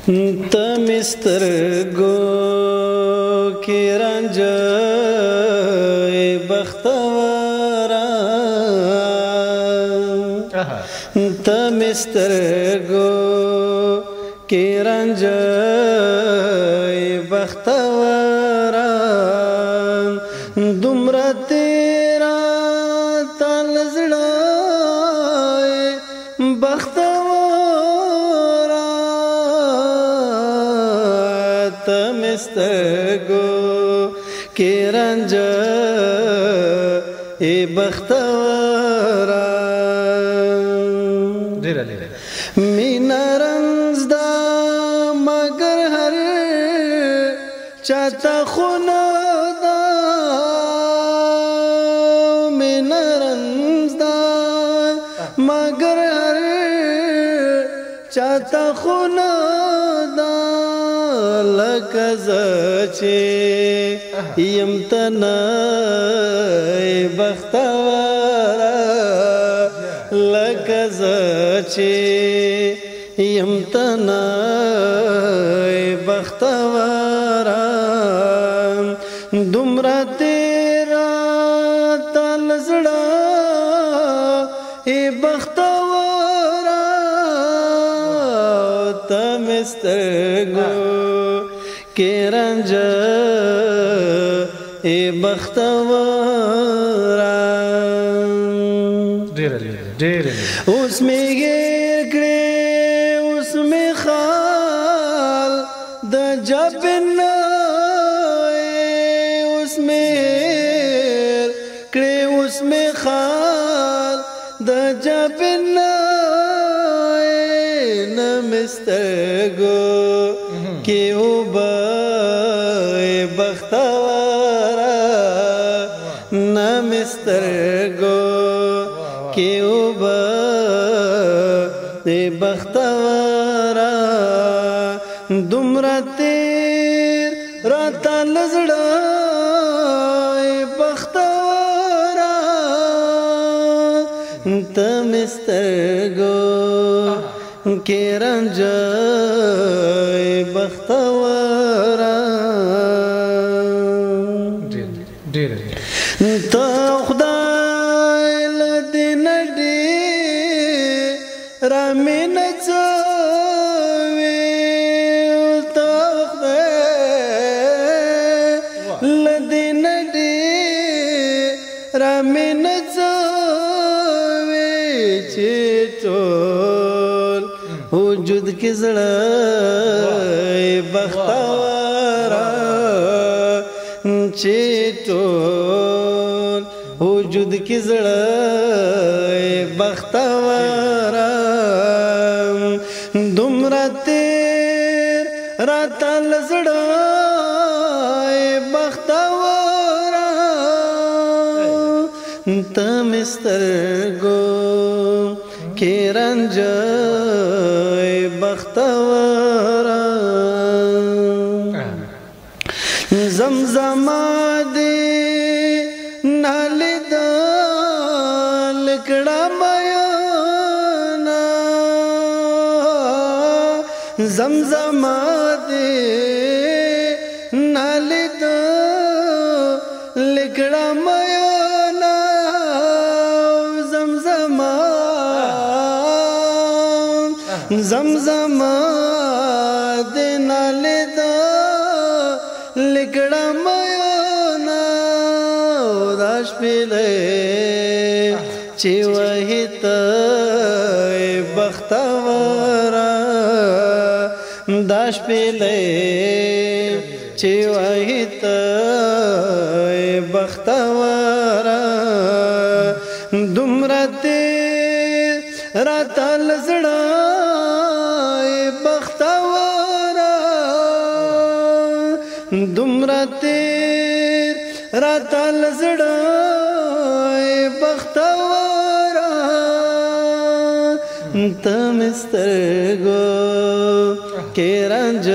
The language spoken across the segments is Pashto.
تمسترګو کې رنج بختورا تمسترګو کې رنج بختورا دومره تیرا تل زړه بختورا تمسترګو کې رنج بختورا مینا رنز دا مگر هر چاته خونه دا مینا رنز دا مگر هر چاته خونه دا لکه زه چې یم تنای بختورا لکه زه چې یم تنای بختورا دومره تیرا تل زړه بختورا تمسترګو کې رنج بختورا اوس می غیر کړې اوس می خال د جبن اوس می هیر کړې اوس می خال د جبن نمسترګو کې وب بختورا نمسترګو کې وب بختورا دومره تیر راته لزړه بختورا تمسترګو کې رنج بختورا ته خدای له دې نډې را مې نڅوي ته خدای له دې نډې را مې نڅوي چې ټول وجود کې زړه بختورا چې ټول وجود کې زړه بختورا دومره تیر راته زړه بختورا تمسترګو کې رنج بختورا زمزما دی نالد لکڑا میانا زمزما دی نالد لکڑا میانا زمزما زمزما دی نالد لکڑا میانا داش پیلے چی وحی تای بختورا داش پیلے چی وحی تای بختورا دومره تیر راته لزړه بختورا دومره تیر راته لزړه بختورا تمسترګو کې رنج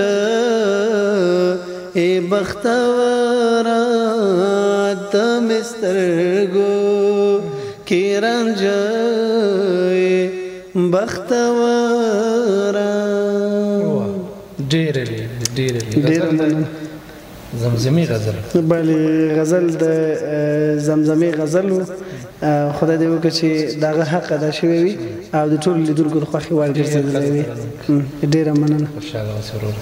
بختورا تمسترګو کې رنج بختورا ډېره مننه. زمزمي غزل بلې غزل د زمزمې غزل و. خدای دې وکړي چې دغه حق ادا شوی وي او د ټولو لیدونکو د خوښې وړ ګرځېدلی وي. ډېره مننه. خوشحاله اوسې وروره.